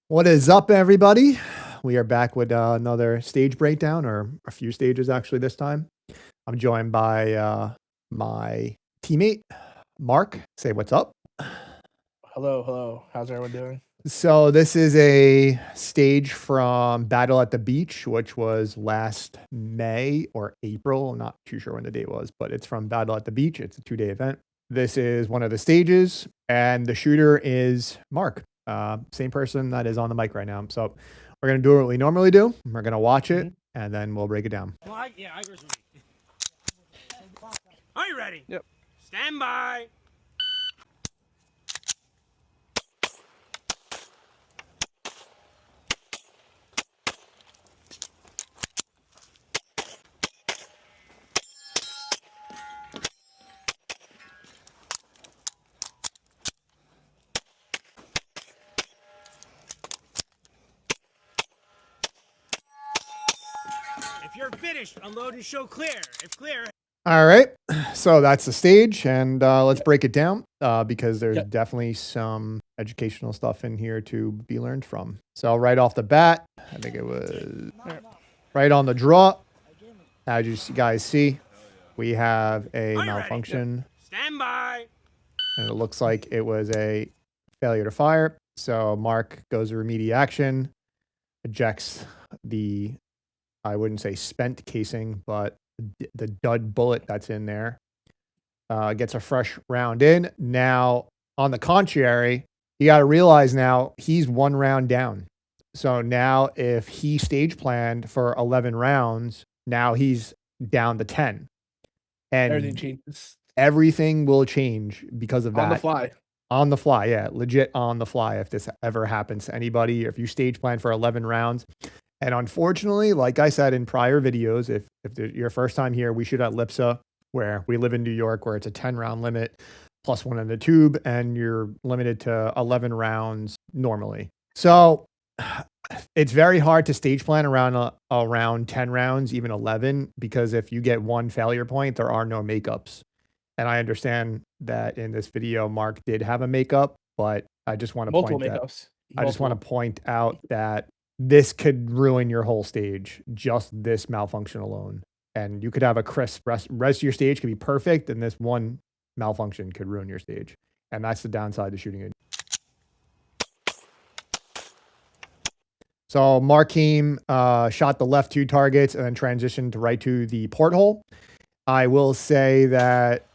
What is up, everybody? We are back with another stage breakdown, or a few stages actually this time. I'm joined by my teammate, Mark. Say what's up. Hello, hello. How's everyone doing? So this is a stage from Battle at the Beach, which was last May or April. I'm not too sure when the date was, but it's from Battle at the Beach. It's a 2-day event. This is one of the stages, and the shooter is Mark. Same person that is on the mic right now. So we're going to do what we normally do. We're going to watch it, and then we'll break it down. Well, I agree with you. Are you ready? Yep. Stand by. If you're finished, unload and show clear. If clear. All right, so that's the stage, and let's break it down because there's definitely some educational stuff in here to be learned from. So right off the bat, I think it was right on the draw. As you guys see, we have a malfunction. Stand by. And it looks like it was a failure to fire. So Mark goes to remediate action, ejects the, I wouldn't say spent casing, but the dud bullet that's in there, gets a fresh round in. Now, on the contrary, you got to realize now he's 1 round down. So now if he stage planned for 11 rounds, now he's down to 10. And everything changes. Everything will change because of that. On the fly. On the fly, yeah. Legit on the fly if this ever happens to anybody, if you stage plan for 11 rounds. And unfortunately, like I said in prior videos, if your first time here, we shoot at LIPSA, where we live in New York, where it's a 10-round limit, plus 1 in the tube, and you're limited to 11 rounds normally. So it's very hard to stage plan around 10 rounds, even 11, because if you get 1 failure point, there are no makeups. And I understand that in this video, Mark did have a makeup, but I just want to point out that this could ruin your whole stage, just this malfunction alone. And you could have a crisp rest of your stage could be perfect, and this one malfunction could ruin your stage. And that's the downside to shooting it. So Mark came, shot the left 2 targets, and then transitioned to right to the porthole. I will say that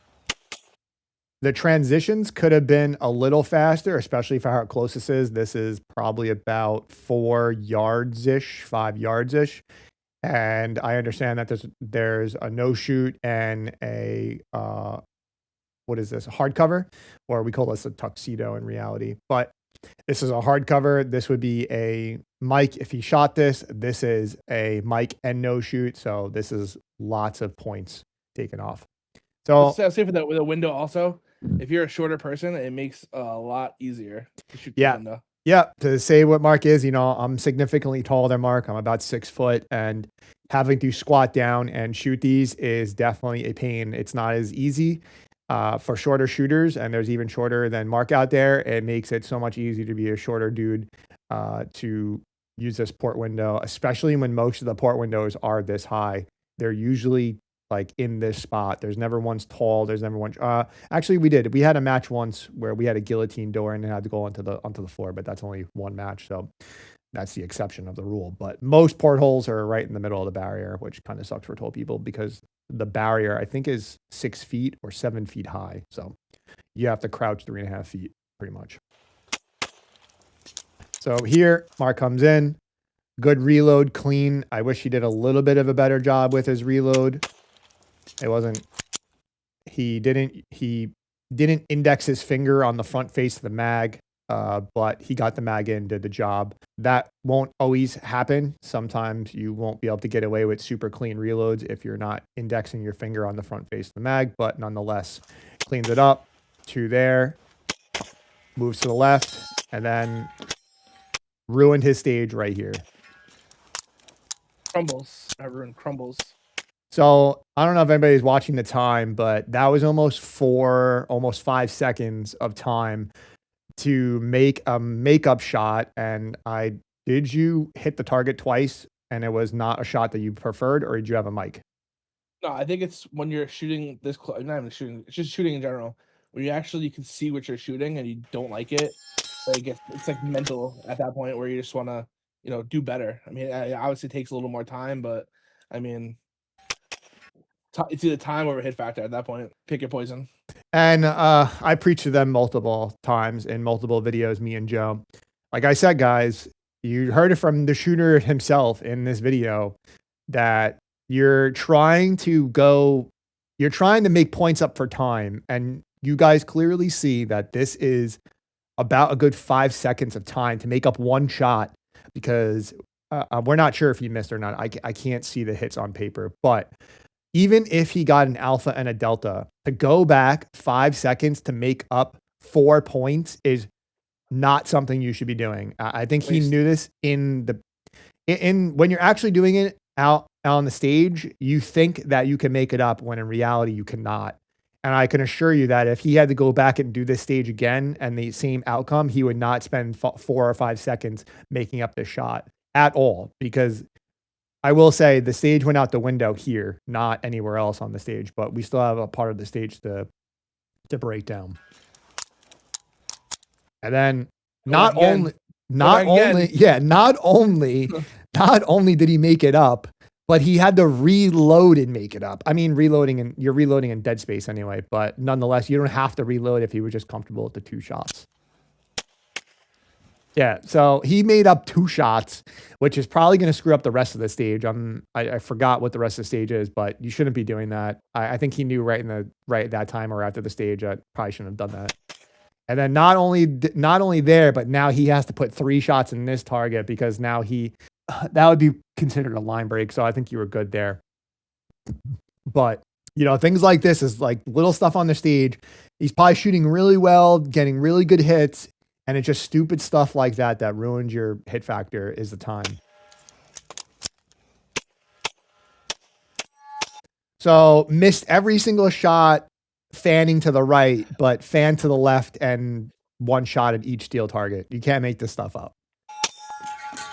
the transitions could have been a little faster, especially for how close this is. This is probably about 4 yards-ish, 5 yards-ish. And I understand that there's a no-shoot and a, what is this, a hardcover? Or we call this a tuxedo in reality. But this is a hardcover. This would be a mic if he shot this. This is a mic and no-shoot. So this is lots of points taken off. So I'll say for that with a window also, if you're a shorter person, it makes a lot easier to shoot the window. Yeah, to say what Mark is, I'm significantly taller than Mark. I'm about 6 foot, and having to squat down and shoot these is definitely a pain. It's not as easy for shorter shooters, and there's even shorter than Mark out there. It makes it so much easier to be a shorter dude to use this port window, especially when most of the port windows are this high. They're usually like in this spot. There's never one's tall. There's never one. Actually, we had a match once where we had a guillotine door and it had to go onto the floor, but that's only 1 match, so that's the exception of the rule. But most portholes are right in the middle of the barrier, which kind of sucks for tall people because the barrier I think is 6 feet or 7 feet high, so you have to crouch 3.5 feet pretty much. So here, Mark comes in, good reload, clean. I wish he did a little bit of a better job with his reload. It wasn't, he didn't index his finger on the front face of the mag, but he got the mag in, did the job. That won't always happen. Sometimes you won't be able to get away with super clean reloads if you're not indexing your finger on the front face of the mag, but nonetheless, cleans it up to there, moves to the left, and then ruined his stage right here. Crumbles. Everyone crumbles. So I don't know if anybody's watching the time, but that was almost 5 seconds of time to make a makeup shot, and did you hit the target twice and it was not a shot that you preferred, or did you have a mic? No, I think it's when you're shooting this close. Not even shooting. It's just shooting in general. When you can see what you're shooting and you don't like it, like it's like mental at that point where you just want to do better. I mean, it obviously takes a little more time, but I mean, it's either time or a hit factor at that point. Pick your poison. And I preached to them multiple times in multiple videos, me and Joe. Like I said, guys, you heard it from the shooter himself in this video that you're trying to make points up for time. And you guys clearly see that this is about a good 5 seconds of time to make up one shot, because we're not sure if he missed or not. I can't see the hits on paper, but even if he got an alpha and a delta, to go back 5 seconds to make up 4 points is not something you should be doing. I think he knew this in when you're actually doing it out on the stage, you think that you can make it up when in reality you cannot. And I can assure you that if he had to go back and do this stage again and the same outcome, he would not spend 4 or 5 seconds making up this shot at all, because I will say the stage went out the window here, not anywhere else on the stage, but we still have a part of the stage to break down. And then not only did he make it up, but he had to reload and make it up. I mean, you're reloading in dead space anyway, but nonetheless, you don't have to reload if he was just comfortable with the 2 shots. Yeah, so he made up 2 shots, which is probably going to screw up the rest of the stage. I forgot what the rest of the stage is, but you shouldn't be doing that. I think he knew right at that time or after the stage. I probably shouldn't have done that. And then not only there, but now he has to put 3 shots in this target, because now that would be considered a line break. So I think you were good there. But things like this is like little stuff on the stage. He's probably shooting really well, getting really good hits. And it's just stupid stuff like that ruins your hit factor is the time. So missed every single shot, fanning to the right, but fan to the left and 1 shot at each steel target. You can't make this stuff up.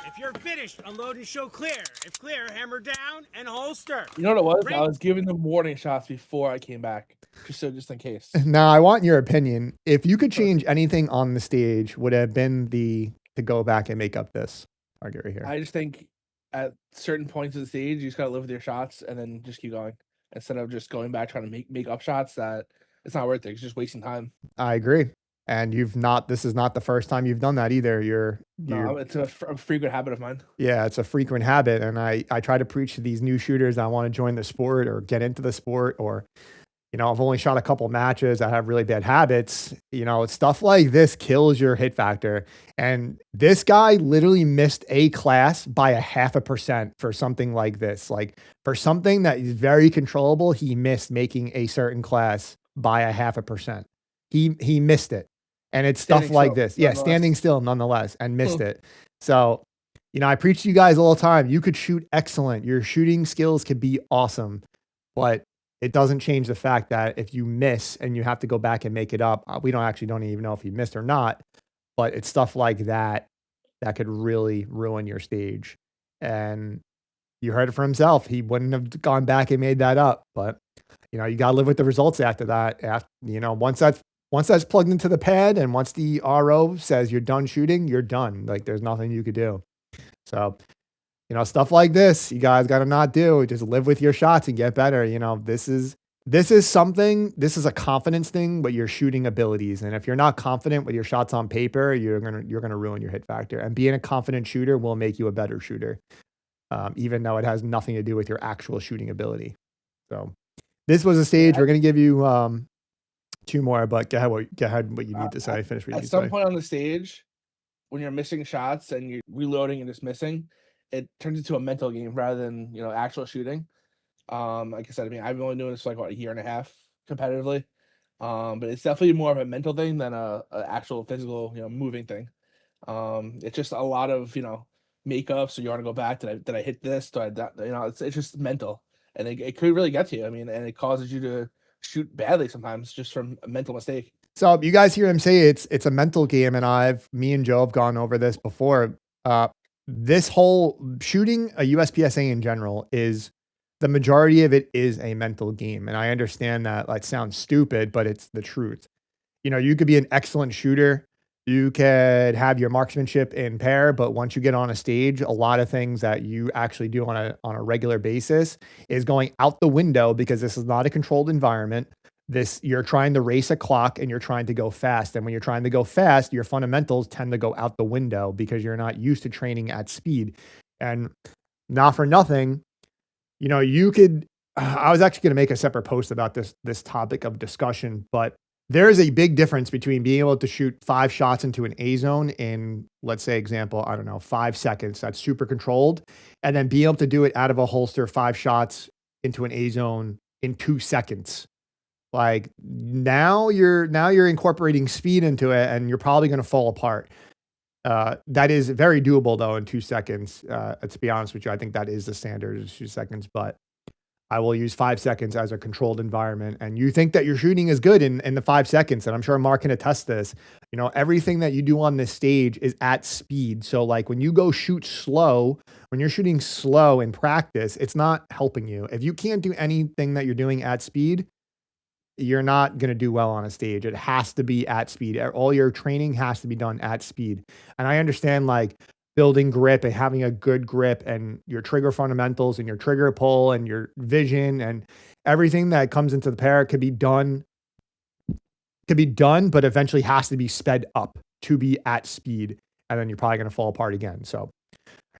If you're finished, unload and show clear. If clear, hammer down and holster. You know what it was? I was giving them warning shots before I came back, just in case. Now, I want your opinion. If you could change anything on the stage, would it have been to go back and make up this target right here? I just think at certain points of the stage, you just gotta live with your shots and then just keep going, instead of just going back trying to make up shots that it's not worth it. It's just wasting time. I agree. And this is not the first time you've done that either. No, it's a frequent habit of mine. Yeah, it's a frequent habit. And I try to preach to these new shooters that want to join the sport or get into the sport, or, I've only shot a couple matches. I have really bad habits. Stuff like this kills your hit factor. And this guy literally missed a class by 0.5% for something like this. Like, for something that is very controllable, he missed making a certain class by 0.5%. He missed it. And it's stuff like this. Yeah, standing still nonetheless, and missed it. So, I preach to you guys all the time. You could shoot excellent. Your shooting skills could be awesome, but it doesn't change the fact that if you miss and you have to go back and make it up, we don't even know if you missed or not, but it's stuff like that could really ruin your stage. And you heard it from himself. He wouldn't have gone back and made that up, but you got to live with the results after that. Once that's plugged into the pad, and once the RO says you're done shooting, you're done. Like, there's nothing you could do. So, stuff like this, you guys got to not do. Just live with your shots and get better. This is a confidence thing, but your shooting abilities. And if you're not confident with your shots on paper, you're going to ruin your hit factor. And being a confident shooter will make you a better shooter, even though it has nothing to do with your actual shooting ability. So this was a stage. We're going to give you 2 more, but go ahead what you need to say. Finish what you need to say. At some point on the stage, when you're missing shots and you're reloading and just missing, it turns into a mental game rather than actual shooting. Like I said, I've only been doing this for like a year and a half competitively, but it's definitely more of a mental thing than a actual physical moving thing. It's just a lot of makeup. So you want to go back. Did I hit this? It's just mental, and it could really get to you. And it causes you to shoot badly sometimes just from a mental mistake. So you guys hear him say it's a mental game, and me and Joe have gone over this before. This whole shooting a USPSA in general is the majority of it is a mental game, and I understand that like sounds stupid, but it's the truth. You know, you could be an excellent shooter. You could have your marksmanship in pair, but once you get on a stage, a lot of things that you actually do on a regular basis is going out the window because this is not a controlled environment. You're trying to race a clock and you're trying to go fast. And when you're trying to go fast, your fundamentals tend to go out the window because you're not used to training at speed. And not for nothing, you know, you could I was actually going to make a separate post about this topic of discussion, but there is a big difference between being able to shoot 5 shots into an A zone in, let's say, example, I don't know, 5 seconds. That's super controlled. And then being able to do it out of a holster, 5 shots into an A zone in 2 seconds. Like now you're incorporating speed into it and you're probably going to fall apart. That is very doable though in 2 seconds. To be honest with you, I think that is the standard is 2 seconds, but I will use 5 seconds as a controlled environment. And you think that your shooting is good in the 5 seconds. And I'm sure Mark can attest this. You know, everything that you do on this stage is at speed. So like when you go shoot slow, when you're shooting slow in practice, it's not helping you. If you can't do anything that you're doing at speed, you're not going to do well on a stage. It has to be at speed. All your training has to be done at speed. And I understand like building grip and having a good grip and your trigger fundamentals and your trigger pull and your vision and everything that comes into the pair could be done, but eventually has to be sped up to be at speed. And then you're probably going to fall apart again. So,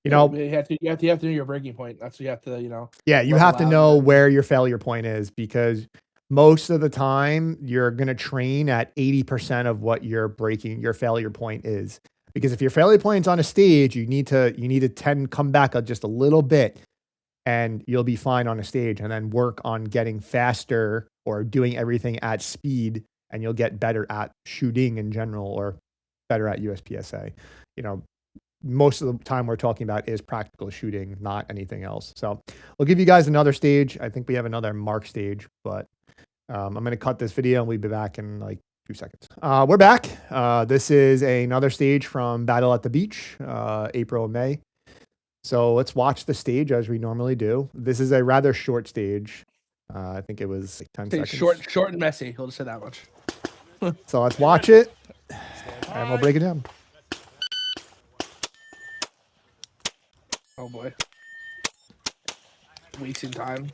you know, you have to know your breaking point. That's what you have to, you know. Yeah, you have to know where your failure point is because most of the time you're going to train at 80% of what your failure point is. Because if your failure point's on a stage, you need to come back just a little bit and you'll be fine on a stage and then work on getting faster or doing everything at speed and you'll get better at shooting in general or better at USPSA. You know, most of the time we're talking about is practical shooting, not anything else. So we'll give you guys another stage. I think we have another Mark stage, but I'm going to cut this video and we'll be back in like 2 seconds. We're back. This is another stage from Battle at the Beach, April and May. So let's watch the stage as we normally do. This is a rather short stage. I think it was like 10 seconds. Short and messy. We'll just say that much. So let's watch it and we'll break it down. Oh boy. Wasting time.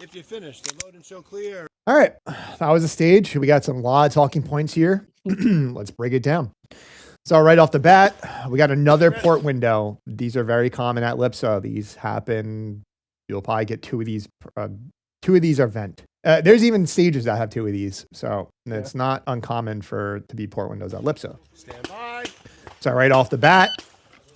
If you finish, the load and show clear. All right. That was a stage. We got some lot of talking points here. Let's break it down. So right off the bat, we got another port window. These are very common at LIPSA. These happen. You'll probably get 2 of these. 2 of these are vent. There's even stages that have 2 of these. So it's not uncommon to be port windows at LIPSA. Stand by. So right off the bat,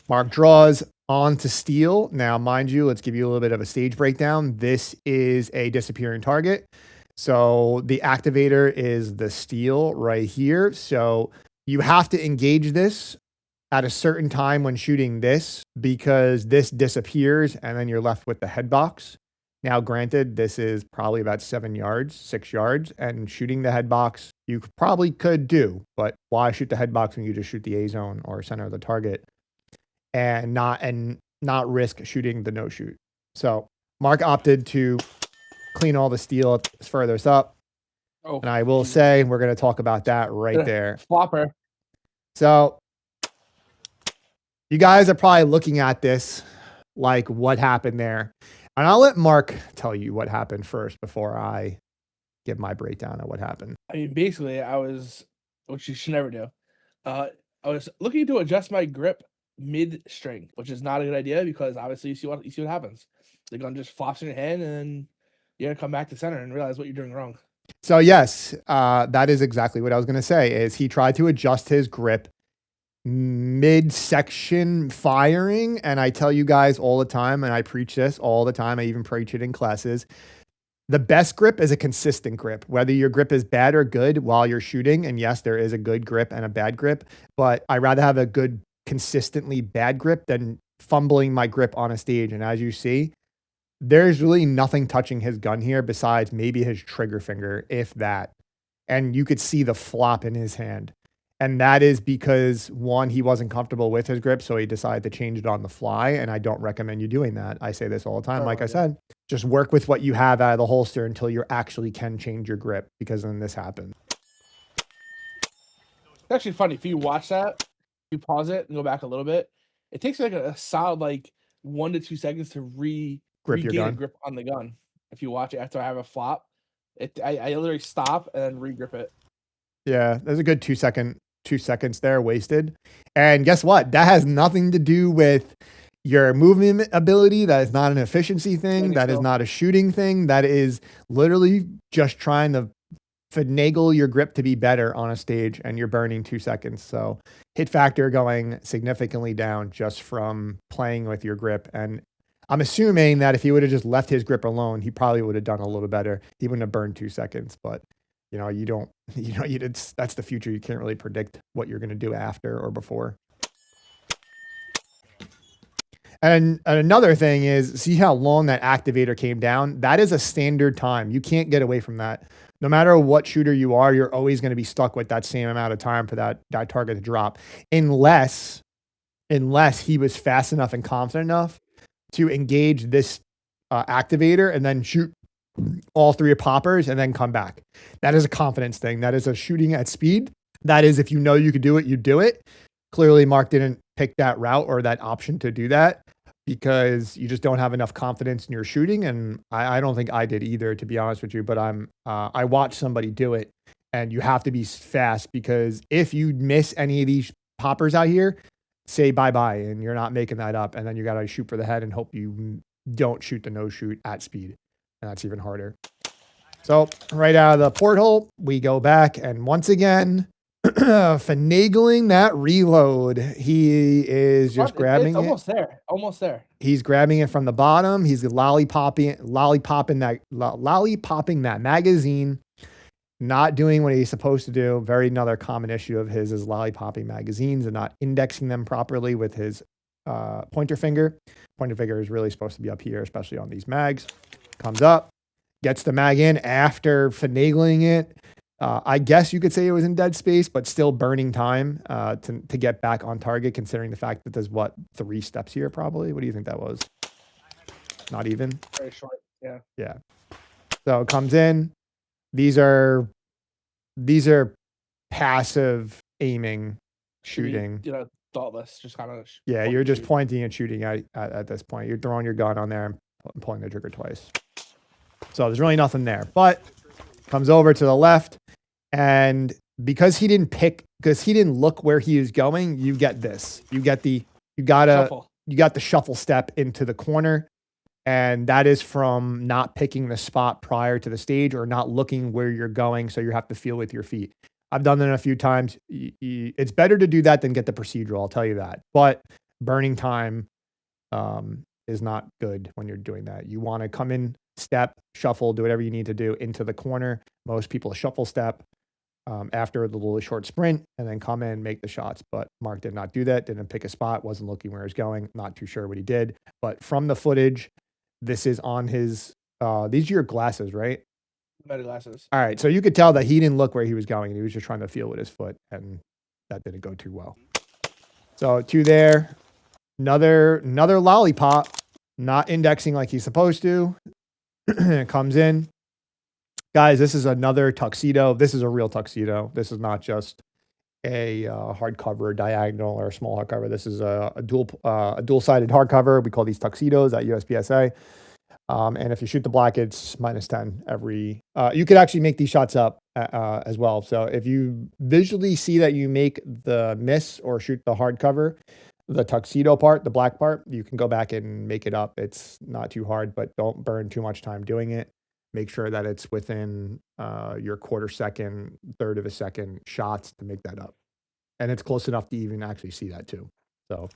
Mark draws onto steel. Now, mind you, let's give you a little bit of a stage breakdown. This is a disappearing target. So the activator is the steel right here. So you have to engage this at a certain time when shooting this because this disappears and then you're left with the head box. Now, granted, this is probably about 6 yards, and shooting the head box you probably could do, but why shoot the head box when you just shoot the A zone or center of the target? And not risk shooting the no shoot. So Mark opted to clean all the steel furthest up. Oh, and I will say we're going to talk about that right there. Flopper. So you guys are probably looking at this like what happened there. And I'll let Mark tell you what happened first before I give my breakdown of what happened. I mean, basically, which you should never do. I was looking to adjust my grip mid-string, which is not a good idea because obviously you see what happens. The gun just flops in your hand, and then you're gonna come back to center and realize what you're doing wrong. So yes, that is exactly what I was gonna say. Is he tried to adjust his grip mid-section firing, and I tell you guys all the time, and I preach this all the time. I even preach it in classes. The best grip is a consistent grip, whether your grip is bad or good while you're shooting. And yes, there is a good grip and a bad grip, but I'd rather have a good consistently bad grip than fumbling my grip on a stage. And as you see, there's really nothing touching his gun here besides maybe his trigger finger, if that. And you could see the flop in his hand. And that is because, one, he wasn't comfortable with his grip, so he decided to change it on the fly. And I don't recommend you doing that. I say this all the time. Like I said, just work with what you have out of the holster until you actually can change your grip, because then this happens. It's actually funny. If you watch that, you pause it and go back a little bit, it takes like a solid like 1 to 2 seconds to regain a grip on the gun. If you watch it after I have a flop, I literally stop and then regrip it. Yeah, there's a good 2 seconds there wasted. And guess what? That has nothing to do with your movement ability. That is not an efficiency thing. That is not a shooting thing. That is literally just trying to finagle your grip to be better on a stage, and you're burning 2 seconds. So hit factor going significantly down just from playing with your grip. And I'm assuming that if he would have just left his grip alone, he probably would have done a little better. He wouldn't have burned 2 seconds, but that's the future. You can't really predict what you're going to do after or before. And another thing is, see how long that activator came down? That is a standard time. You can't get away from that. No matter what shooter you are, you're always going to be stuck with that same amount of time for that target to drop. Unless he was fast enough and confident enough to engage this activator and then shoot all 3 poppers and then come back. That is a confidence thing. That is a shooting at speed. That is, if you know you could do it, you do it. Clearly, Mark didn't pick that route or that option to do that because you just don't have enough confidence in your shooting. And I don't think I did either, to be honest with you, but I watched somebody do it, and you have to be fast, because if you miss any of these poppers out here, say bye-bye, and you're not making that up. And then you got to shoot for the head and hope you don't shoot the no shoot at speed. And that's even harder. So right out of the porthole, we go back, and once again, finagling that reload. He is just grabbing it. Almost there. He's grabbing it from the bottom. He's lollipopping that magazine, not doing what he's supposed to do. Another common issue of his is lollipopping magazines and not indexing them properly with his pointer finger. Pointer finger is really supposed to be up here, especially on these mags. Comes up, gets the mag in after finagling it. I guess you could say it was in dead space, but still burning time to get back on target, considering the fact that there's 3 steps here probably. What do you think that was? Not even? Very short, yeah. Yeah. So it comes in. These are passive aiming, shooting. Thoughtless, just kind of. Yeah, you're just pointing and shooting at this point. You're throwing your gun on there and pulling the trigger twice. So there's really nothing there, but comes over to the left, and because he didn't look where he was going, you get this. You got the shuffle step into the corner, and that is from not picking the spot prior to the stage or not looking where you're going, so you have to feel with your feet. I've done that a few times. It's better to do that than get the procedural, I'll tell you that. But burning time is not good when you're doing that. You want to come in, step, shuffle, do whatever you need to do into the corner. Most people shuffle step after the little short sprint and then come in and make the shots. But Mark did not do that, didn't pick a spot, wasn't looking where he was going, not too sure what he did. But from the footage, this is on his, these are your glasses, right? Meta glasses. All right, so you could tell that he didn't look where he was going. He was just trying to feel with his foot, and that didn't go too well. So 2 there, another lollipop, not indexing like he's supposed to. Comes in. Guys, this is another tuxedo. This is a real tuxedo. This is not just a hardcover diagonal or a small hardcover. This is a dual-sided hardcover. We call these tuxedos at USPSA. And if you shoot the black, it's -10 every. You could actually make these shots up as well. So if you visually see that you make the miss or shoot the hardcover, the tuxedo part, the black part, you can go back and make it up. It's not too hard, but don't burn too much time doing it. Make sure that it's within your quarter second, third of a second shots to make that up. And it's close enough to even actually see that too. So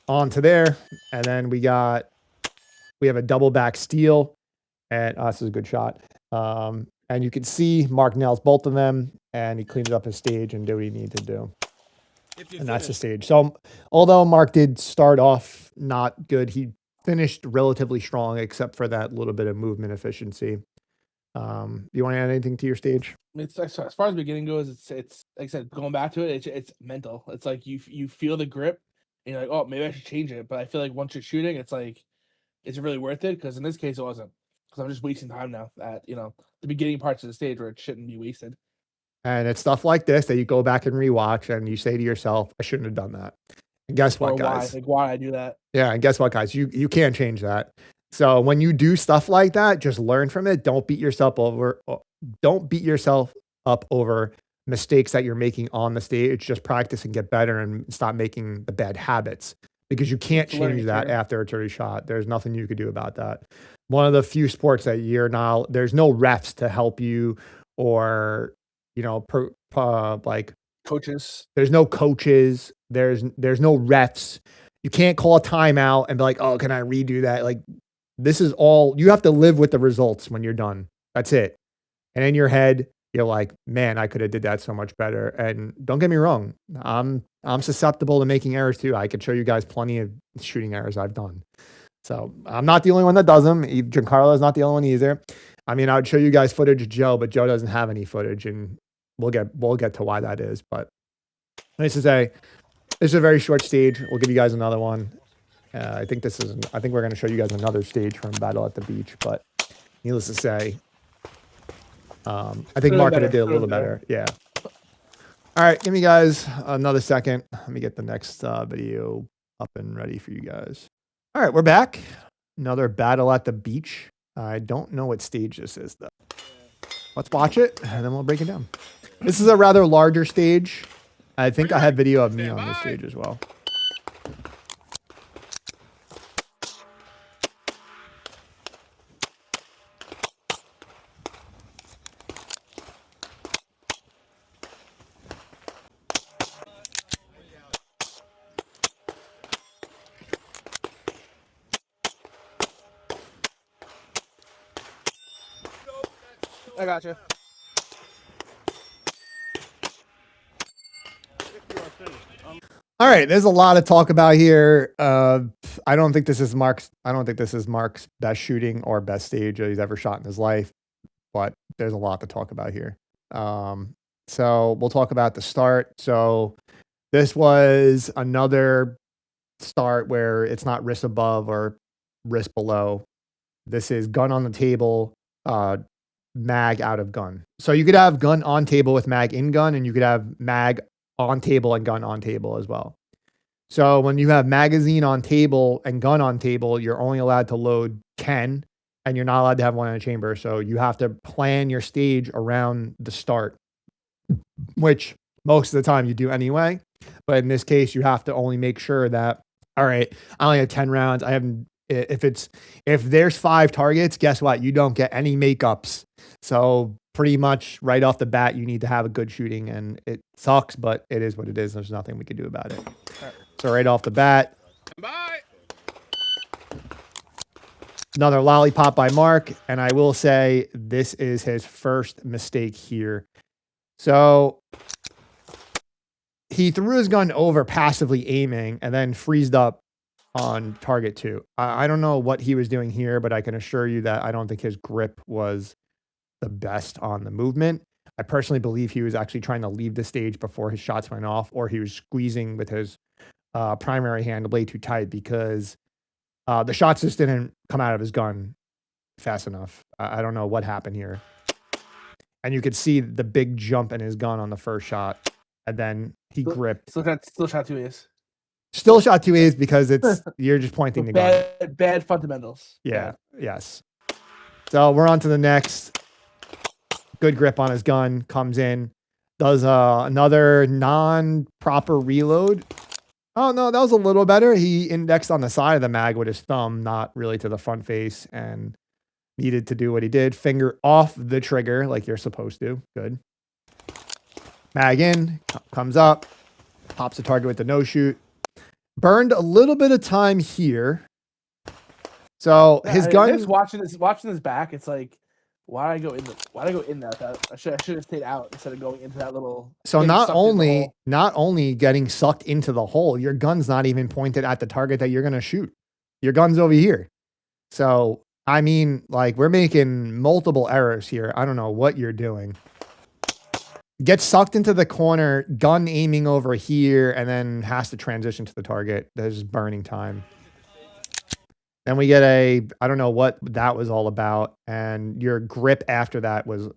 on to there. And then we have a double back steal. And this is a good shot. And you can see Mark nails both of them, and he cleans up his stage and do what he needs to do. If you And that's the finish. stage. So although Mark did start off not good, he finished relatively strong, except for that little bit of movement efficiency. You want to add anything to your stage? It's as far as beginning goes, it's like I said, going back to it, it's mental. It's like you feel the grip, and you're like, oh, maybe I should change it. But I feel like once you're shooting, it's like, is it really worth it? Because in this case, it wasn't. Because I'm just wasting time now at the beginning parts of the stage where it shouldn't be wasted. And it's stuff like this that you go back and rewatch and you say to yourself, I shouldn't have done that. And guess what, Or why? guys? Like why I do that? Yeah, and guess what, guys? You can't change that. So when you do stuff like that, just learn from it. Don't beat yourself over. Don't beat yourself up over mistakes that you're making on the stage. Just practice and get better and stop making the bad habits, because you can't It's a learning change that curve. after a 30 shot. There's nothing you could do about that. One of the few sports that there's no refs to help you, or like Coaches. there's no coaches. There's no refs. You can't call a timeout and be like, oh, can I redo that? Like, this is all you have to live with the results when you're done. That's it. And in your head, you're like, man, I could have did that so much better. And don't get me wrong, I'm susceptible to making errors too. I could show you guys plenty of shooting errors I've done. So I'm not the only one that does them. Giancarlo is not the only one either. I mean, I would show you guys footage of Joe, but Joe doesn't have any footage, and we'll get to why that is. But this is a very short stage. We'll give you guys another one. I think we're going to show you guys another stage from Battle at the Beach, but needless to say, I think Mark could have did a little better. Yeah. All right, give me guys another second. Let me get the next video up and ready for you guys. All right, we're back. Another Battle at the Beach. I don't know what stage this is though. Let's watch it and then we'll break it down. This is a rather larger stage. I think I have video of me on this stage as well. I gotcha. All right, there's a lot of talk about here. I don't think this is Mark's best shooting or best stage that he's ever shot in his life, but there's a lot to talk about here. So we'll talk about the start. So this was another start where it's not wrist above or wrist below. This is gun on the table, mag out of gun. So you could have gun on table with mag in gun, and you could have mag on table and gun on table as well. So when you have magazine on table and gun on table, you're only allowed to load 10, and you're not allowed to have one in a chamber. So you have to plan your stage around the start, which most of the time you do anyway. But in this case, you have to only make sure that, all right, I only have 10 rounds. If there's 5 targets, guess what? You don't get any makeups. So pretty much right off the bat, you need to have a good shooting, and it sucks, but it is what it is. There's nothing we can do about it. Right. So right off the bat, Bye. another lollipop by Mark. And I will say this is his first mistake here. So he threw his gun over passively aiming and then freezed up on target 2. I don't know what he was doing here, but I can assure you that I don't think his grip was the best on the movement. I personally believe he was actually trying to leave the stage before his shots went off, or he was squeezing with his primary hand way too tight, because the shots just didn't come out of his gun fast enough. I don't know what happened here. And you could see the big jump in his gun on the first shot, and then he gripped. Still shot 2 A's. Still shot 2 A's because you're just pointing the gun. Bad fundamentals. Yeah. Yes. So we're on to the next. Good grip on his gun. Comes in. Does another non-proper reload. Oh, no, that was a little better. He indexed on the side of the mag with his thumb, not really to the front face, and needed to do what he did. Finger off the trigger like you're supposed to. Good. Mag in. Comes up. Pops the target with the no-shoot. Burned a little bit of time here. So his gun. Watching this back, it's like Why did I go in that? I should have stayed out instead of going into that little. So getting not sucked in the only hole. not only getting sucked into the hole, your gun's not even pointed at the target that you're gonna shoot. Your gun's over here. So I mean, like, we're making multiple errors here. I don't know what you're doing. Get sucked into the corner, gun aiming over here, and then has to transition to the target. There's burning time. Then we get I don't know what that was all about. And your grip after that was,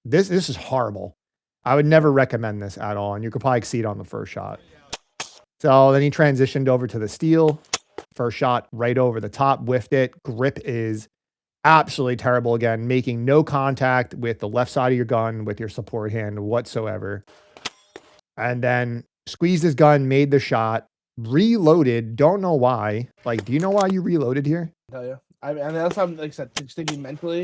this is horrible. I would never recommend this at all. And you could probably see it on the first shot. So then he transitioned over to the steel. First shot right over the top, whiffed it. Grip is absolutely terrible again, making no contact with the left side of your gun with your support hand whatsoever. And then squeezed his gun, made the shot, reloaded. Don't know why. Like, do you know why you reloaded here? I'll tell you. And that's I'm like I said, just thinking mentally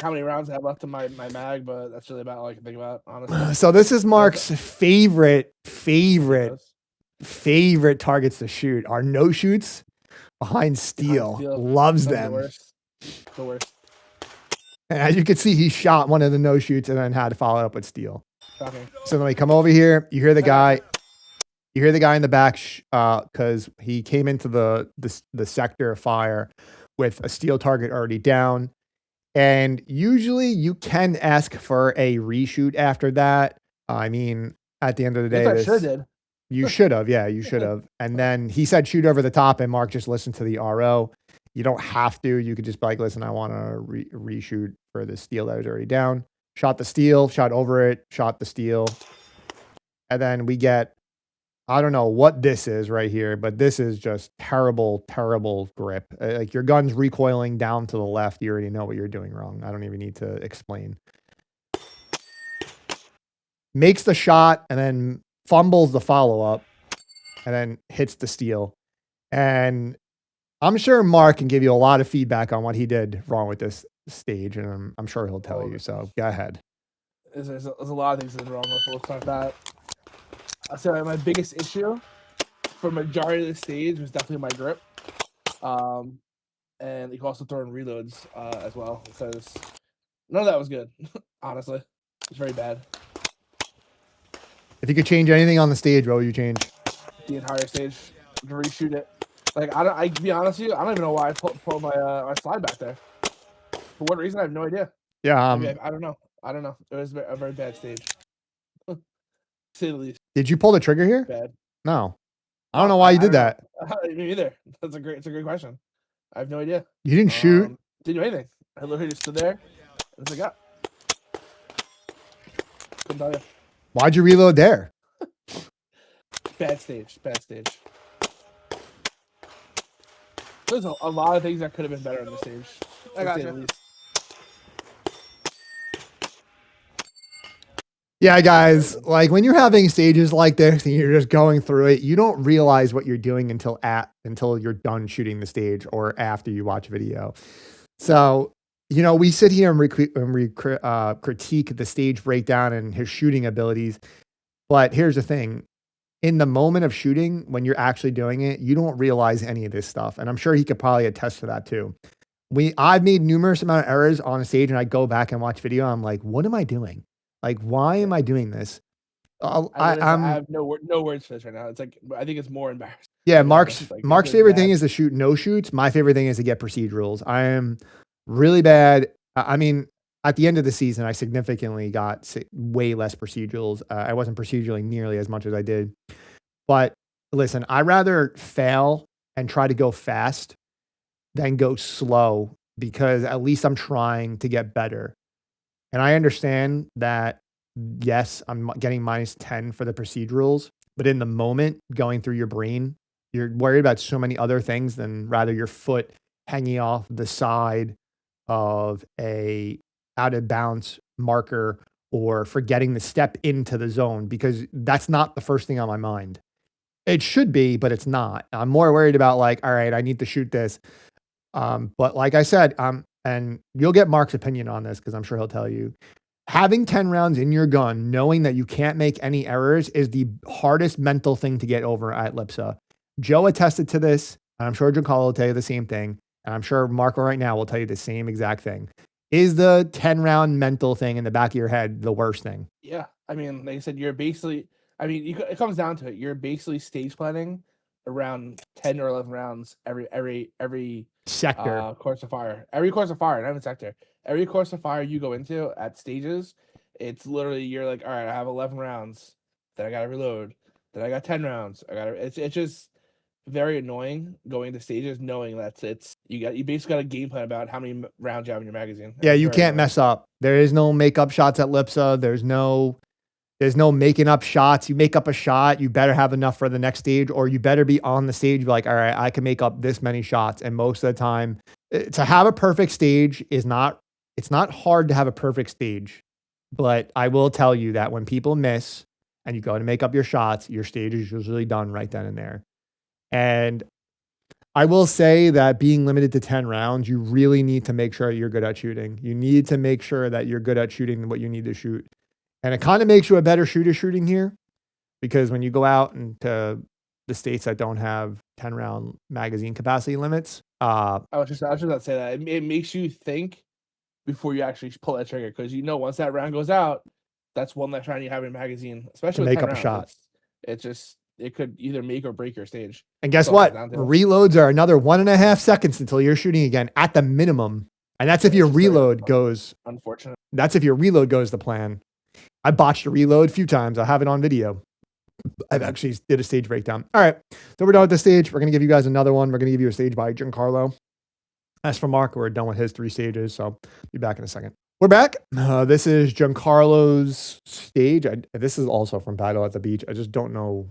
how many rounds I have left in my mag, but that's really about all I can think about, honestly. So this is Mark's favorite targets to shoot are no shoots behind steel. Loves them. The worst. And as you can see, he shot one of the no shoots and then had to follow up with steel. Shocking. So then we come over here. You hear the guy. You hear the guy in the back because he came into the sector of fire with a steel target already down. And usually you can ask for a reshoot after that. I mean, at the end of the day, I sure did. You should have. Yeah, you should have. And then he said shoot over the top, and Mark just listened to the RO. You don't have to. You could just be like, listen, I want to reshoot for the steel that was already down. Shot the steel, shot over it, shot the steel. And then we get, I don't know what this is right here, but this is just terrible, terrible grip. Like your gun's recoiling down to the left. You already know what you're doing wrong. I don't even need to explain. Makes the shot and then fumbles the follow-up and then hits the steel. And I'm sure Mark can give you a lot of feedback on what he did wrong with this stage, and I'm sure he'll tell you. So go ahead. There's a lot of things that are wrong with it. Let's talk about. So my biggest issue for majority of the stage was definitely my grip. And you can also throw in reloads as well, because none of that was good. Honestly, it's very bad. If you could change anything on the stage, what would you change? The entire stage, to reshoot it. Like I to be honest with you, I don't even know why I pulled my my slide back there. For what reason? I have no idea. Yeah, I don't know. It was a very bad stage. To say the least. Did you pull the trigger here? Bad. No. I don't know why you did that. Me either. It's a great question. I have no idea. You didn't shoot? Didn't do anything. I literally just stood there and it's like, couldn't tell you. Why'd you reload there? Bad stage. There's a lot of things that could have been better on the stage. I got you. Yeah, guys, like when you're having stages like this and you're just going through it, you don't realize what you're doing until you're done shooting the stage or after you watch video. So, you know, we sit here and critique the stage breakdown and his shooting abilities. But here's the thing. In the moment of shooting, when you're actually doing it, you don't realize any of this stuff. And I'm sure he could probably attest to that too. I've made numerous amount of errors on a stage and I go back and watch video. I'm like, what am I doing? Like, why am I doing this? I have no words for this right now. It's like, I think it's more embarrassing. Yeah, Mark's favorite thing is to shoot no shoots. My favorite thing is to get procedurals. I am really bad. I mean, at the end of the season, I significantly got way less procedurals. I wasn't proceduraling nearly as much as I did. But listen, I'd rather fail and try to go fast than go slow, because at least I'm trying to get better. And I understand that, yes, I'm getting -10 for the procedurals, but in the moment, going through your brain, you're worried about so many other things than rather your foot hanging off the side of a out of bounds marker or forgetting to step into the zone, because that's not the first thing on my mind. It should be, but it's not. I'm more worried about like, all right, I need to shoot this. But like I said, and you'll get Mark's opinion on this because I'm sure he'll tell you, having 10 rounds in your gun, knowing that you can't make any errors, is the hardest mental thing to get over at LIPSA. Joe attested to this, and I'm sure Giancarlo will tell you the same thing. and I'm sure Marco right now will tell you the same exact thing. Is the 10-round mental thing in the back of your head the worst thing? Yeah, I mean, like I said, you're basically. I mean, it comes down to it. You're basically stage planning around 10 or 11 rounds every Sector. course of fire. Every course of fire, not even sector. Every course of fire you go into at stages, it's literally you're like, all right, I have 11 rounds, then I gotta reload, then I got 10 rounds. It's just very annoying going to stages knowing that you basically got a game plan about how many rounds you have in your magazine. Yeah, you can't mess up. There is no makeup shots at LIPSA. There's no making up shots. You make up a shot, you better have enough for the next stage, or you better be on the stage be like, all right, I can make up this many shots. And most of the time, to have a perfect stage it's not hard to have a perfect stage. But I will tell you that when people miss and you go to make up your shots, your stage is usually done right then and there. And I will say that being limited to 10 rounds, you really need to make sure you're good at shooting. You need to make sure that you're good at shooting what you need to shoot. And it kind of makes you a better shooter shooting here, because when you go out into the states that don't have 10-round magazine capacity limits, I was just about to say that it makes you think before you actually pull that trigger, because once that round goes out, that's one less round you have in your magazine, especially to with make 10 up a shot. It could either make or break your stage. And guess what? Reloads are another 1.5 seconds until you're shooting again at the minimum. And that's if your reload goes. Unfortunate. That's if your reload goes to plan. I botched a reload a few times. I have it on video. I've actually did a stage breakdown. All right. So we're done with the stage. We're going to give you guys another one. We're going to give you a stage by Giancarlo. As for Mark, we're done with his 3 stages. So be back in a second. We're back. This is Giancarlo's stage. This is also from Battle at the Beach. I just don't know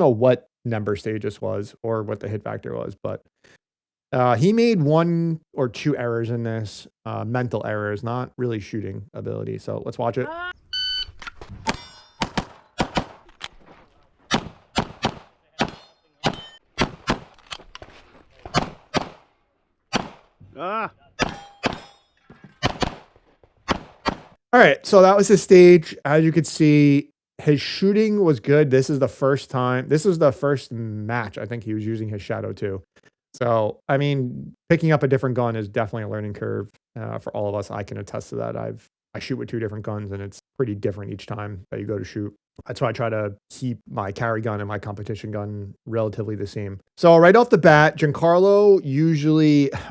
what number stage this was or what the hit factor was, but he made 1 or 2 errors in this, mental errors, not really shooting ability. So let's watch it. All right, so that was his stage. As you could see, his shooting was good. This is the first match I think he was using his Shadow 2. So, I mean, picking up a different gun is definitely a learning curve for all of us. I can attest to that. I shoot with 2 different guns, and it's pretty different each time that you go to shoot. That's why I try to keep my carry gun and my competition gun relatively the same. So right off the bat, Giancarlo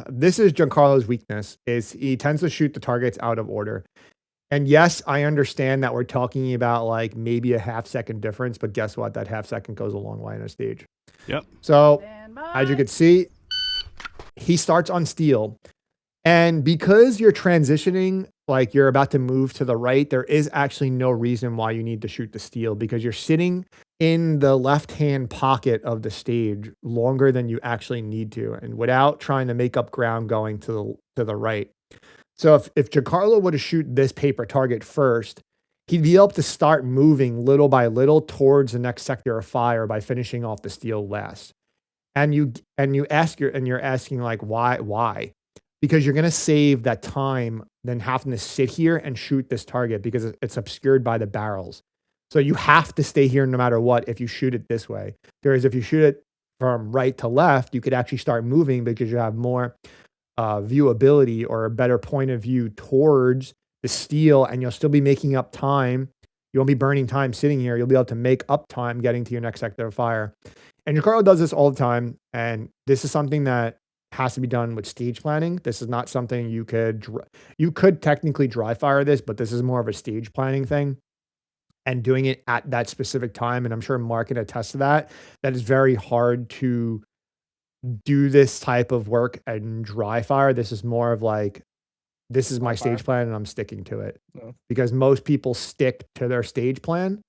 this is Giancarlo's weakness, is he tends to shoot the targets out of order. And yes, I understand that we're talking about like maybe a half-second difference, but guess what? That half second goes a long way in a stage. Yep. So as you can see, he starts on steel. And because you're transitioning, like you're about to move to the right, there is actually no reason why you need to shoot the steel, because you're sitting in the left-hand pocket of the stage longer than you actually need to, and without trying to make up ground going to the right. So if Giancarlo were to shoot this paper target first, he'd be able to start moving little by little towards the next sector of fire by finishing off the steel last. And you're asking like, why? Because you're going to save that time than having to sit here and shoot this target, because it's obscured by the barrels. So you have to stay here no matter what if you shoot it this way. Whereas if you shoot it from right to left, you could actually start moving because you have more viewability or a better point of view towards the steel, and you'll still be making up time. You won't be burning time sitting here. You'll be able to make up time getting to your next sector of fire. And Giancarlo does this all the time. And this is something that has to be done with stage planning. This is not something you could technically dry fire this, but this is more of a stage planning thing and doing it at that specific time. And I'm sure Mark can attest to that. That is very hard to do this type of work and dry fire. This is more of like, this is my stage plan and I'm sticking to it. No. Because most people stick to their stage plan,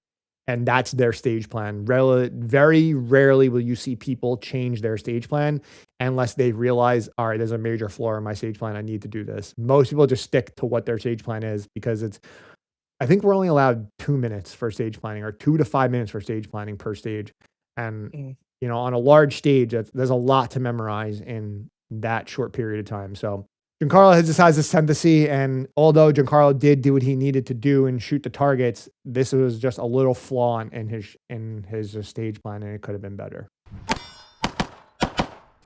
and that's their stage plan. Very rarely will you see people change their stage plan unless they realize, all right, there's a major flaw in my stage plan. I need to do this. Most people just stick to what their stage plan is, because I think we're only allowed 2 minutes for stage planning, or 2 to 5 minutes for stage planning per stage. And on a large stage, there's a lot to memorize in that short period of time. So Giancarlo has this tendency, and although Giancarlo did do what he needed to do and shoot the targets, this was just a little flaw in his stage plan, and it could have been better.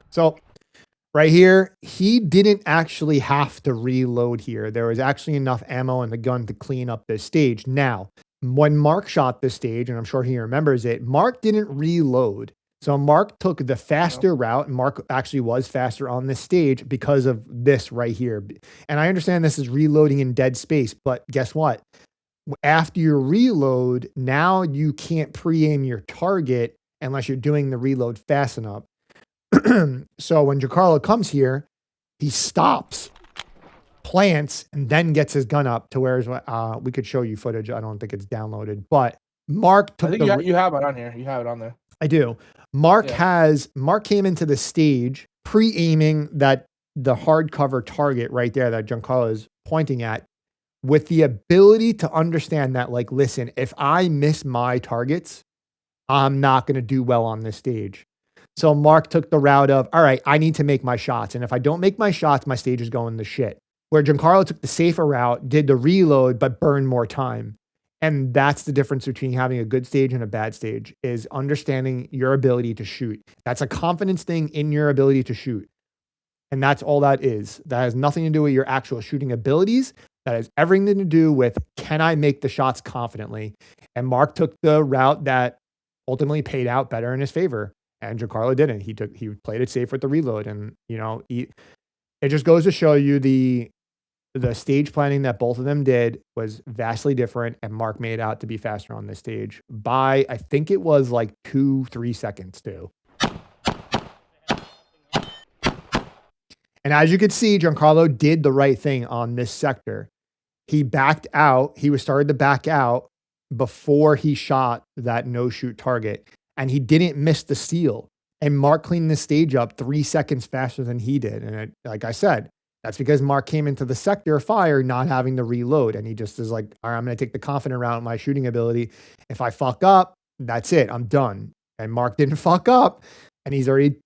So Right here, he didn't actually have to reload here. There was actually enough ammo in the gun to clean up this stage. Now, when Mark shot this stage, and I'm sure he remembers it, Mark didn't reload. So Mark took the faster route, and Mark actually was faster on this stage because of this right here. And I understand this is reloading in dead space, but guess what? After you reload, now you can't pre-aim your target unless you're doing the reload fast enough. So when Giancarlo comes here, he stops, plants, and then gets his gun up to where we could show you footage. I don't think it's downloaded, but Mark took I think you have it on here. You have it on there. I do. Mark came into the stage pre-aiming the hardcover target right there that Giancarlo is pointing at, with the ability to understand that, like, listen, if I miss my targets, I'm not going to do well on this stage. So Mark took the route of, all right, I need to make my shots. And if I don't make my shots, my stage is going to shit. Where Giancarlo took the safer route, did the reload, but burned more time. And that's the difference between having a good stage and a bad stage, is understanding your ability to shoot. That's a confidence thing in your ability to shoot. And that's all that is. That has nothing to do with your actual shooting abilities. That has everything to do with, can I make the shots confidently? And Mark took the route that ultimately paid out better in his favor. And Giancarlo didn't. He played it safe with the reload. And, you know, it just goes to show you the stage planning that both of them did was vastly different. And Mark made out to be faster on this stage by, I think it was like 2-3 seconds too. And as you could see, Giancarlo did the right thing on this sector. He backed out. He was started to back out before he shot that no-shoot target. And he didn't miss the steal. And Mark cleaned the stage up 3 seconds faster than he did. And like I said, that's because Mark came into the sector of fire not having to reload. And he just is like, all right, I'm going to take the confident route with my shooting ability. If I fuck up, that's it. I'm done. And Mark didn't fuck up. And he's already,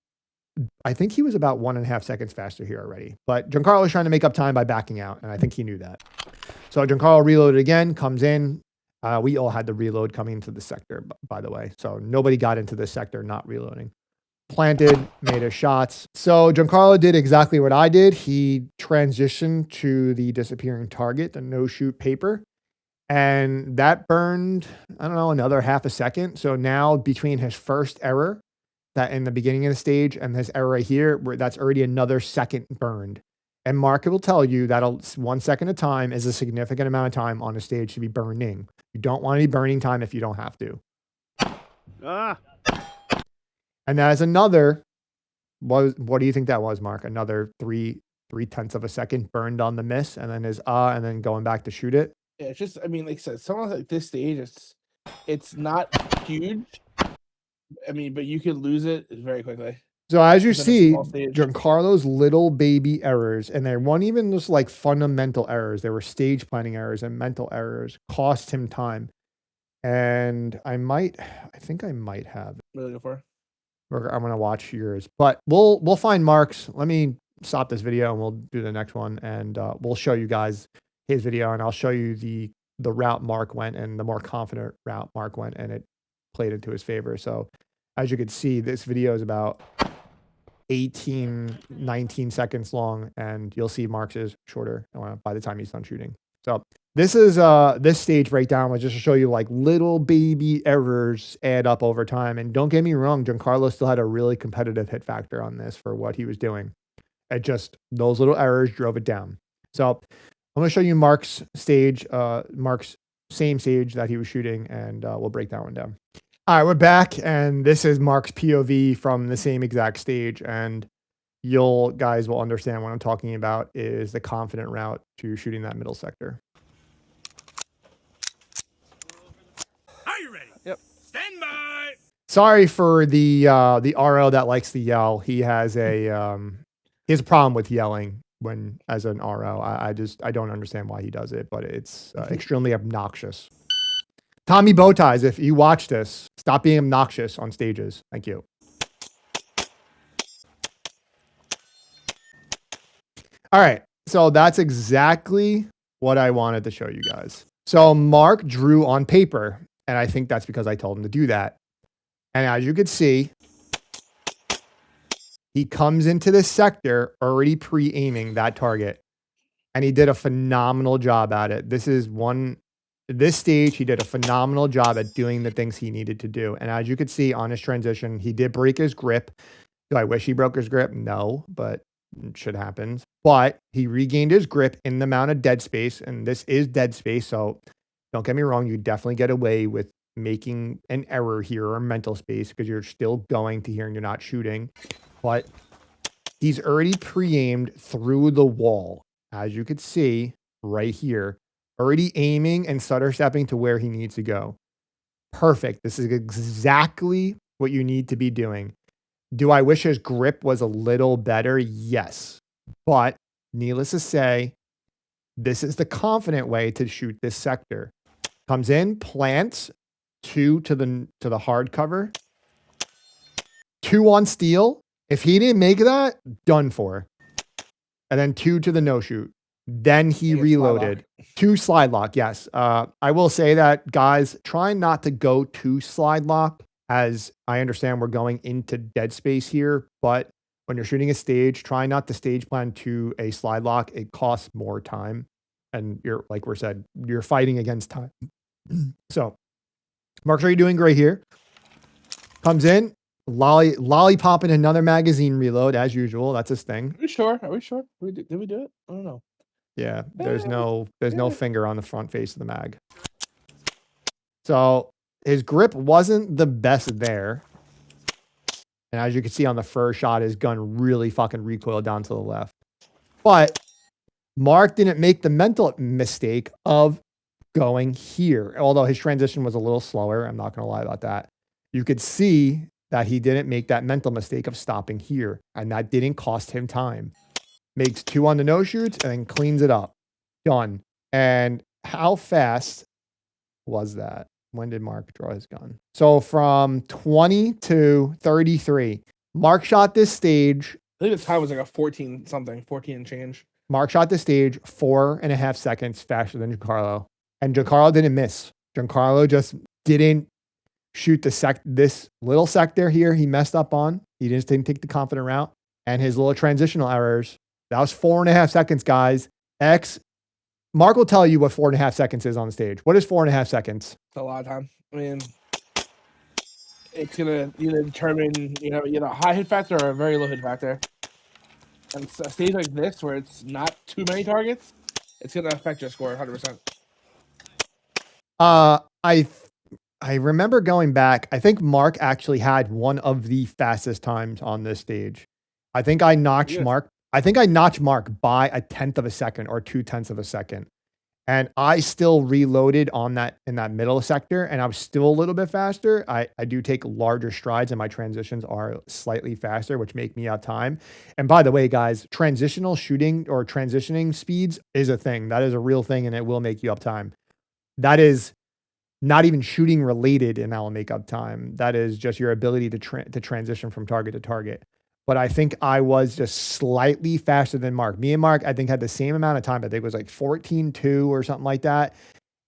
I think he was about 1.5 seconds faster here already. But Giancarlo was trying to make up time by backing out. And I think he knew that. So Giancarlo reloaded again, comes in. We all had the reload coming into the sector, by the way. So nobody got into the sector not reloading. Planted, made his shots. So Giancarlo did exactly what I did. He transitioned to the disappearing target, the no-shoot paper. And that burned, I don't know, another 0.5 second. So now between his first error, that in the beginning of the stage, and this error right here, that's already another second burned. And Mark will tell you that 1 second of time is a significant amount of time on a stage to be burning. You don't want to be burning time if you don't have to. And that is another, what do you think that was, Mark? Another 3/10 of a second burned on the miss, and then and then going back to shoot it. Yeah, it's just, I mean, like I said, something like this stage, it's not huge. I mean, but you could lose it very quickly. So as you see, Giancarlo's little baby errors, and they weren't even just like fundamental errors. They were stage planning errors and mental errors, cost him time. And I think I might have. Really go for? I'm going to watch yours, but we'll find Mark's. Let me stop this video and we'll do the next one. And we'll show you guys his video, and I'll show you the route Mark went and the more confident route Mark went, and it played into his favor. So as you can see, this video is about 19 seconds long, and you'll see Mark's is shorter by the time he's done shooting. So this is this stage breakdown was just to show you like little baby errors add up over time. And don't get me wrong, Giancarlo still had a really competitive hit factor on this for what he was doing. It just, those little errors drove it down. So I'm going to show you Mark's stage, Mark's same stage that he was shooting, and we'll break that one down. All right, we're back, and this is Mark's POV from the same exact stage, and you guys will understand what I'm talking about is the confident route to shooting that middle sector. Are you ready? Yep. Stand by. Sorry for the RO that likes to yell. He has a problem with yelling when as an RO. I don't understand why he does it, but it's extremely obnoxious. Tommy Bowties, if you watch this, stop being obnoxious on stages. Thank you. All right, so that's exactly what I wanted to show you guys. So Mark drew on paper, and I think that's because I told him to do that. And as you could see, He comes into this sector already pre-aiming that target, and he did a phenomenal job at it. This stage, he did a phenomenal job at doing the things he needed to do. And as you could see on his transition, he did break his grip. Do I wish he broke his grip? No, but it should happen. But he regained his grip in the amount of dead space, and this is dead space. So don't get me wrong, you definitely get away with making an error here or mental space because you're still going to here and you're not shooting. But he's already pre-aimed through the wall, as you could see right here, already aiming and stutter stepping to where he needs to go. Perfect. This is exactly what you need to be doing. Do I wish his grip was a little better? Yes. But needless to say, this is the confident way to shoot this sector. Comes in, plants, 2 to the hard cover, 2 on steel. If he didn't make that, done for. And then 2 to the no shoot. Then he reloaded. 2 slide lock, yes. I will say that, guys, try not to go to slide lock, as I understand we're going into dead space here. But when you're shooting a stage, try not to stage plan to a slide lock. It costs more time. And you're, like we said, you're fighting against time. So, Mark's already doing great here. Comes in, lollipopping another magazine reload as usual. That's his thing. Are we sure? Did we do it? I don't know. Yeah, there's no finger on the front face of the mag. So his grip wasn't the best there. And as you can see on the first shot, his gun really fucking recoiled down to the left. But Mark didn't make the mental mistake of going here. Although his transition was a little slower. I'm not going to lie about that. You could see that he didn't make that mental mistake of stopping here. And that didn't cost him time. Makes 2 on the no shoots and then cleans it up. Done. And how fast was that? When did Mark draw his gun? So from 20 to 33. Mark shot this stage. I think the time was like a 14 and change. Mark shot this stage 4.5 seconds faster than Giancarlo. And Giancarlo didn't miss. Giancarlo just didn't shoot this little sector here he messed up on. He just didn't take the confident route. And his little transitional errors. That was 4.5 seconds, guys. Mark will tell you what 4.5 seconds is on the stage. What is 4.5 seconds? It's a lot of time. I mean, it's gonna determine a high hit factor or a very low hit factor. And a stage like this where it's not too many targets, it's gonna affect your score 100%. I remember going back. I think Mark actually had one of the fastest times on this stage. I think I notched Mark. I think I notched Mark by 1/10 of a second or 2/10 of a second. And I still reloaded in that middle sector, and I was still a little bit faster. I do take larger strides, and my transitions are slightly faster, which make me out time. And by the way, guys, transitional shooting or transitioning speeds is a thing. That is a real thing, and it will make you up time. That is not even shooting related, and that will make up time. That is just your ability to transition from target to target. But I think I was just slightly faster than Mark. Me and Mark, I think, had the same amount of time. I think it was like 14.2 or something like that.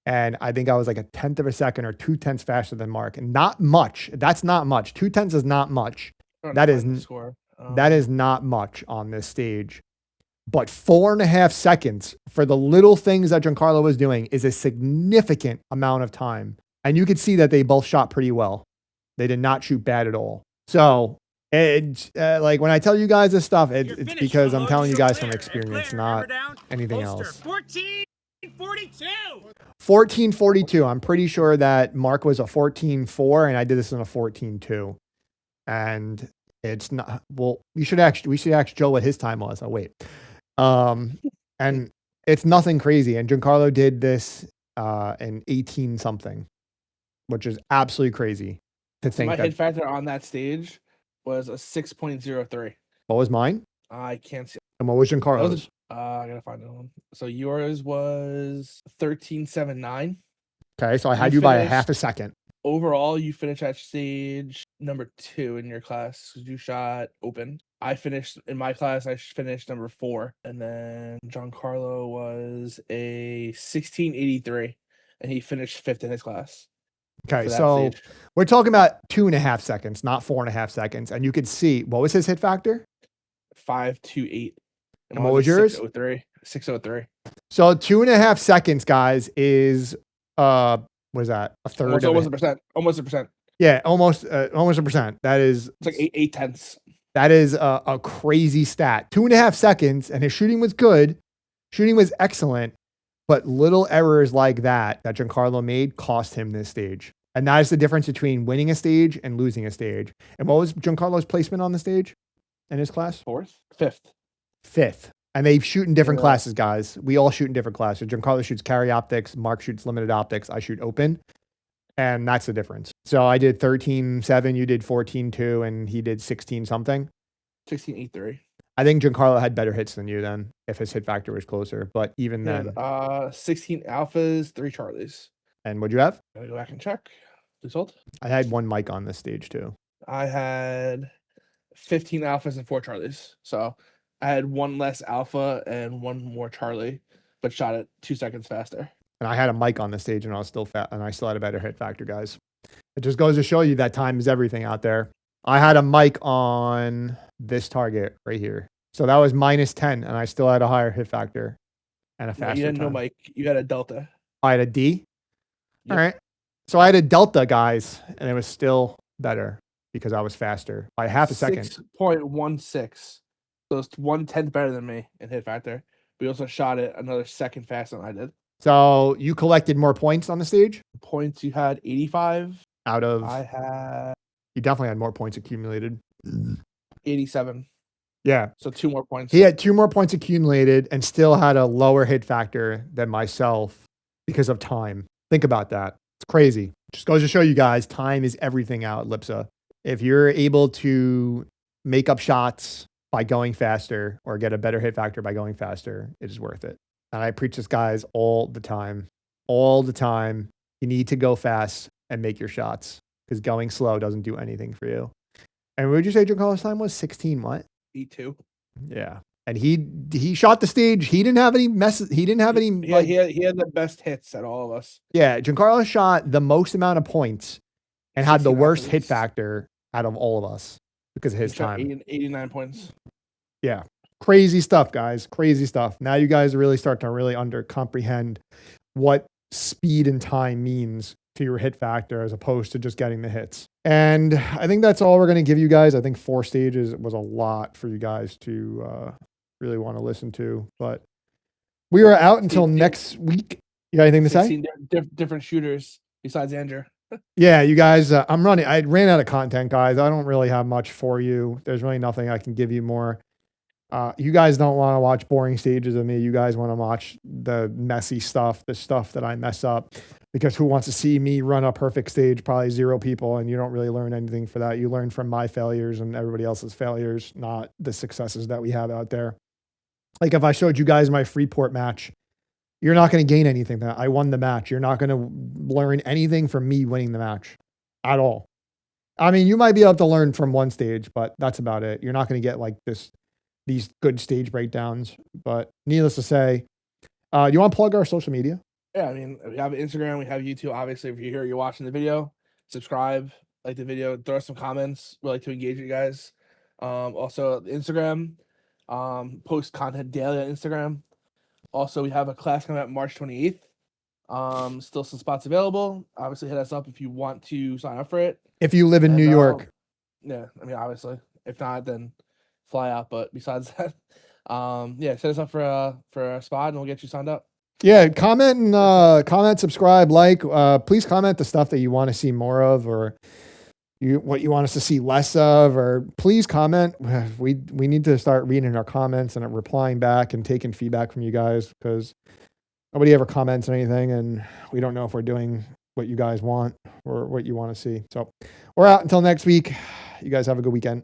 And I think I was like 1/10 of a second or 2/10 faster than Mark. And not much. That's not much. 2/10 is not much. That is not much on this stage. But 4.5 seconds for the little things that Giancarlo was doing is a significant amount of time. And you could see that they both shot pretty well. They did not shoot bad at all. So, like when I tell you guys this stuff, it's because I'm telling you guys from experience, not anything else. 14.42. I'm pretty sure that Mark was a 14.4 and I did this in a 14.2. And it's not, well, we should ask Joe what his time was. Oh, wait. And it's nothing crazy. And Giancarlo did this in 18 something, which is absolutely crazy to think. My hit factor on that stage was a 6.03. What was mine? I can't see. And what was Giancarlo's? I gotta find that one. So yours was 13.79. Okay, so I had you by a half a second. Overall, you finished at stage number 2 in your class because you shot open. I finished in my class. I finished number 4, and then Giancarlo was a 16.83, and he finished 5th in his class. Okay, so we're talking about 2.5 seconds, not 4.5 seconds. And you could see, what was his hit factor? 5.28. And what was yours? 6:03. 6:03. So 2.5 seconds, guys, is what is that? A third Almost a percent. Almost a percent. Yeah, almost a percent. That is, it's like 8/10. That is a crazy stat. 2.5 seconds, and his shooting was good. Shooting was excellent, but little errors like that Giancarlo made cost him this stage. And that is the difference between winning a stage and losing a stage. And what was Giancarlo's placement on the stage in his class? 4th? 5th. 5th. And they shoot in different classes, guys. We all shoot in different classes. Giancarlo shoots carry optics. Mark shoots limited optics. I shoot open. And that's the difference. So I did 13.7. You did 14.2. And he did 16 something. 16.83. I think Giancarlo had better hits than you then, if his hit factor was closer. But even then. 16 alphas, 3 Charlies. And what'd you have? Gotta go back and check. Please hold. I had 1 mic on this stage too. I had 15 alphas and 4 Charlies. So I had 1 less alpha and 1 more Charlie, but shot it 2 seconds faster. And I had a mic on the stage, and I was still fat, and I still had a better hit factor, guys. It just goes to show you that time is everything out there. I had a mic on this target right here, so that was -10, and I still had a higher hit factor and a faster. You had time. no mic. You had a delta. I had a D. Yep. All right, so I had a delta, guys, and it was still better because I was faster by half a second. 6.16. So it's 1/10 better than me in hit factor. We also shot it another second faster than I did. So you collected more points on the stage? Points, you had 85. Out of... I had... You definitely had more points accumulated. 87. Yeah. So 2 more points. He had 2 more points accumulated and still had a lower hit factor than myself because of time. Think about that. It's crazy. Just goes to show you guys, time is everything out at LIPSA. If you're able to make up shots by going faster or get a better hit factor by going faster, it is worth it. And I preach this, guys, all the time. All the time. You need to go fast and make your shots because going slow doesn't do anything for you. And what would you say Giancarlo's time was? 16 what? 82. Yeah. And he shot the stage. He didn't have any messes. He didn't have any. Yeah, he had the best hits at all of us. Yeah. Giancarlo shot the most amount of points and had the worst hit factor out of all of us because of his time. 89 points. Yeah. Crazy stuff, guys. Crazy stuff. Now you guys really start to really comprehend what speed and time means to your hit factor as opposed to just getting the hits. And I think that's all we're going to give you guys. I think 4 stages was a lot for you guys to really want to listen to. But we are out until next week. You got anything to say? Different shooters besides Andrew. Yeah, you guys, I ran out of content, guys. I don't really have much for you. There's really nothing I can give you more. You guys don't want to watch boring stages of me. You guys want to watch the messy stuff, the stuff that I mess up, because who wants to see me run a perfect stage? Probably 0 people, and you don't really learn anything for that. You learn from my failures and everybody else's failures, not the successes that we have out there. Like if I showed you guys my Freeport match, you're not going to gain anything. That I won the match. You're not going to learn anything from me winning the match at all. I mean, you might be able to learn from one stage, but that's about it. You're not going to get like these good stage breakdowns. But needless to say, you want to plug our social media? Yeah, I mean, we have Instagram, we have YouTube. Obviously, if you're here, you're watching the video, subscribe, like the video, throw us some comments. We like to engage you guys. Also, Instagram, post content daily on Instagram. Also, we have a class coming out March 28th. Still some spots available. Obviously, hit us up if you want to sign up for it. If you live in New York. Yeah, I mean, obviously. If not, then fly out. But besides that, yeah, set us up for a spot and we'll get you signed up. Yeah, comment, subscribe, like. Please comment the stuff that you want to see more of, or what you want us to see less of, or please comment. We need to start reading our comments and replying back and taking feedback from you guys, because nobody ever comments on anything, and we don't know if we're doing what you guys want or what you want to see. So we're out until next week. You guys have a good weekend.